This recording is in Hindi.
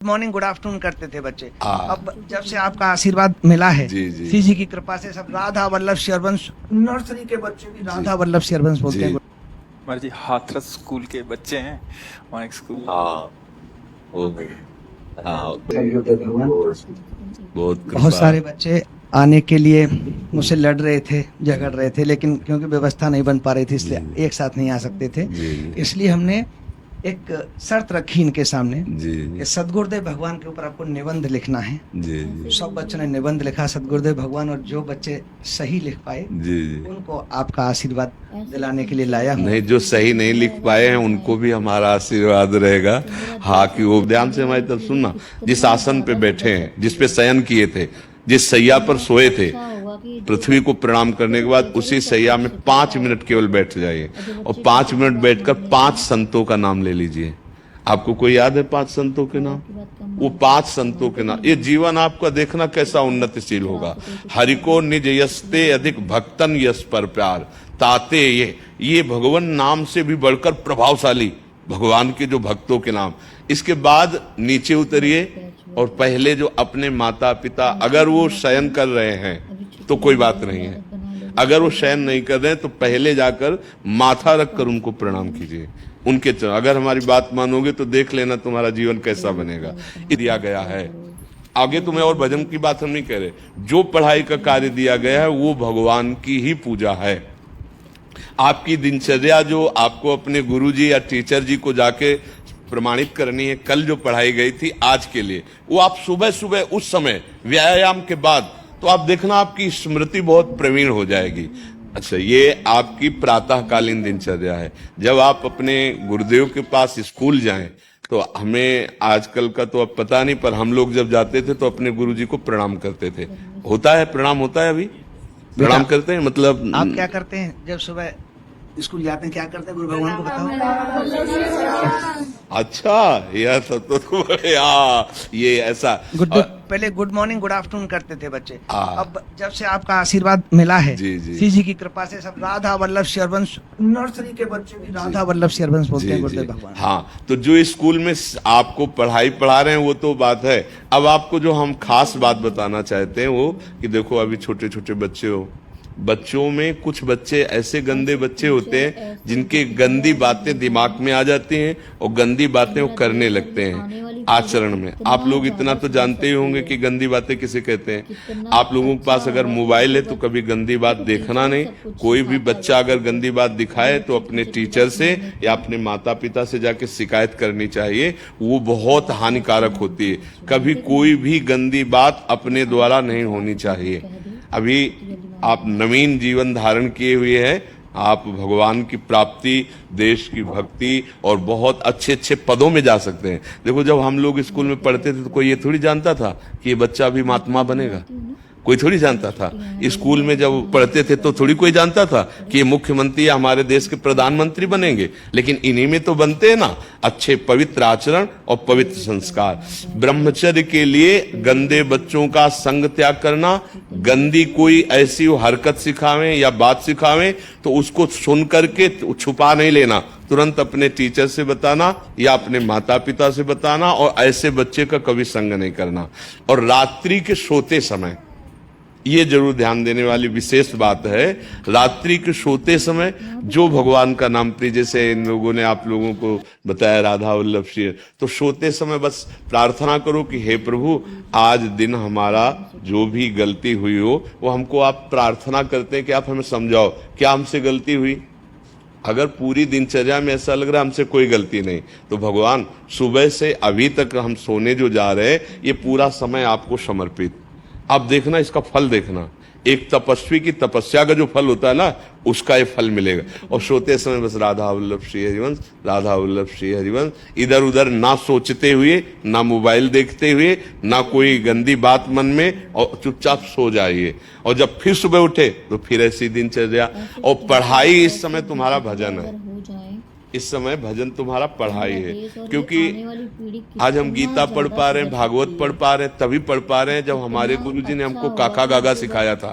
मॉर्निंग गुड आफ्टरनून करते थे बच्चे। अब जब से आपका आशीर्वाद मिला है श्री जी की कृपा से सब राधा वल्लभ शेरवंश नर्सरी के बच्चे भी राधा वल्लभ शेरवंश बोलते हैं। हमारे जी हाथरस स्कूल के बच्चे हैं, मानिक स्कूल। बहुत सारे बच्चे आने के लिए मुझसे लड़ रहे थे, झगड़ रहे थे, लेकिन क्योंकि व्यवस्था नहीं बन पा रही थी इसलिए एक साथ नहीं आ सकते थे। इसलिए हमने एक शर्त रखी इनके सामने कि सदगुरुदेव भगवान के ऊपर आपको निबंध लिखना है। सब बच्चों ने निबंध लिखा सदगुरुदेव भगवान, और जो बच्चे सही लिख पाए उनको आपका आशीर्वाद दिलाने के लिए लाया हूं। नहीं, जो सही नहीं लिख पाए हैं उनको भी हमारा आशीर्वाद रहेगा। हाँ, कि वो ध्यान से हमारी तरफ सुनना। जिस आसन पे बैठे हैं, जिस पे शयन किए थे, जिस सैया पर सोए थे, पृथ्वी को प्रणाम करने के बाद उसी सैया में 5 मिनट केवल बैठ जाइए और 5 मिनट बैठकर 5 संतों का नाम ले लीजिए। आपको कोई याद है 5 संतों के नाम? वो 5 संतों के नाम, ये जीवन आपका देखना कैसा उन्नतिशील होगा। हरि को निज यस्ते अधिक भक्तन यस पर प्यार ताते ये भगवान नाम से भी बढ़कर प्रभावशाली भगवान के जो भक्तों के नाम। इसके बाद नीचे उतरिए और पहले जो अपने माता पिता, अगर वो शयन कर रहे हैं तो कोई बात नहीं है, अगर वो शयन नहीं कर रहे हैं तो पहले जाकर माथा रखकर उनको प्रणाम कीजिए उनके चरण। अगर हमारी बात मानोगे तो देख लेना तुम्हारा जीवन कैसा बनेगा। दिया गया है आगे तुम्हें, और भजन की बात हम नहीं कह रहे। जो पढ़ाई का कार्य दिया गया है वो भगवान की ही पूजा है। आपकी दिनचर्या जो आपको अपने गुरुजी या टीचर जी को जाके प्रमाणित करनी है, कल जो पढ़ाई गई थी आज के लिए, वो आप सुबह सुबह उस समय व्यायाम के बाद, तो आप देखना आपकी स्मृति बहुत प्रवीण हो जाएगी। अच्छा, ये आपकी प्रातःकालीन दिनचर्या है। जब आप अपने गुरुदेव के पास स्कूल जाएं तो हमें आजकल का तो अब पता नहीं, पर हम लोग जब जाते थे तो अपने गुरुजी को प्रणाम करते थे। होता है प्रणाम, होता है अभी प्रणाम करते हैं। मतलब आप क्या करते हैं जब सुबह स्कूल जाते हैं, क्या करते हैं गुरु भगवान को बताओ। अच्छा, यह सब तो ये ऐसा पहले गुड मॉर्निंग गुड आफ्टरनून करते थे बच्चे। अब जब से आपका आशीर्वाद मिला है श्री जी की कृपा से सब राधा वल्लभ शेरवंश नर्सरी के बच्चे भी राधा वल्लभ शेरवंश बोलते हैं गुरुदेव भगवान। हाँ, तो जो स्कूल में आपको पढ़ाई पढ़ा रहे हैं वो तो बात है। अब आपको जो हम खास बात बताना चाहते हैं वो कि देखो, अभी छोटे छोटे बच्चे हो, बच्चों में कुछ बच्चे ऐसे गंदे बच्चे होते हैं जिनके गंदी बातें दिमाग में आ जाती हैं और गंदी बातें वो करने लगते हैं आचरण में। आप लोग इतना तो जानते ही होंगे कि गंदी बातें किसे कहते हैं। आप लोगों के पास अगर मोबाइल है तो कभी गंदी बात देखना नहीं। कोई भी बच्चा अगर गंदी बात दिखाए तो अपने टीचर से या अपने माता पिता से जाके शिकायत करनी चाहिए। वो बहुत हानिकारक होती है। कभी कोई भी गंदी बात अपने द्वारा नहीं होनी चाहिए। अभी आप नवीन जीवन धारण किए हुए हैं, आप भगवान की प्राप्ति, देश की भक्ति और बहुत अच्छे अच्छे पदों में जा सकते हैं। देखो, जब हम लोग स्कूल में पढ़ते थे तो कोई ये थोड़ी जानता था कि ये बच्चा अभी महात्मा बनेगा। कोई थोड़ी जानता था। स्कूल में जब पढ़ते थे तो थोड़ी कोई जानता था कि ये मुख्यमंत्री या हमारे देश के प्रधानमंत्री बनेंगे। लेकिन इन्हीं में तो बनते हैं ना अच्छे पवित्र आचरण और पवित्र संस्कार। ब्रह्मचर्य के लिए गंदे बच्चों का संग त्याग करना, गंदी कोई ऐसी हरकत सिखावे या बात सिखावे तो उसको सुन करके छुपा नहीं लेना, तुरंत अपने टीचर से बताना या अपने माता पिता से बताना, और ऐसे बच्चे का कभी संग नहीं करना। और रात्रि के सोते समय ये जरूर ध्यान देने वाली विशेष बात है, रात्रि के सोते समय जो भगवान का नाम प्रिय, जैसे इन लोगों ने आप लोगों को बताया राधा वल्लभ शेर, तो सोते समय बस प्रार्थना करो कि हे प्रभु, आज दिन हमारा जो भी गलती हुई हो वो हमको, आप प्रार्थना करते हैं कि आप हमें समझाओ क्या हमसे गलती हुई। अगर पूरी दिनचर्या में ऐसा लग रहा है हमसे कोई गलती नहीं, तो भगवान सुबह से अभी तक हम सोने जो जा रहे हैं ये पूरा समय आपको समर्पित। आप देखना, इसका फल देखना। एक तपस्वी की तपस्या का जो फल होता है ना, उसका ये फल मिलेगा। और सोते समय बस राधा वल्लभ श्री हरिवंश, राधा वल्लभ श्री हरिवंश, इधर उधर ना सोचते हुए, ना मोबाइल देखते हुए, ना कोई गंदी बात मन में, और चुपचाप सो जाइए। और जब फिर सुबह उठे तो फिर ऐसी दिनचर्या। और पढ़ाई, इस समय तुम्हारा भजन है, इस समय भजन तुम्हारा पढ़ाई है। क्योंकि आज हम गीता पढ़ पा रहे हैं, भागवत पढ़ पा रहे हैं, तभी पढ़ पा रहे हैं जब हमारे गुरुजी ने हमको काका गागा सिखाया था।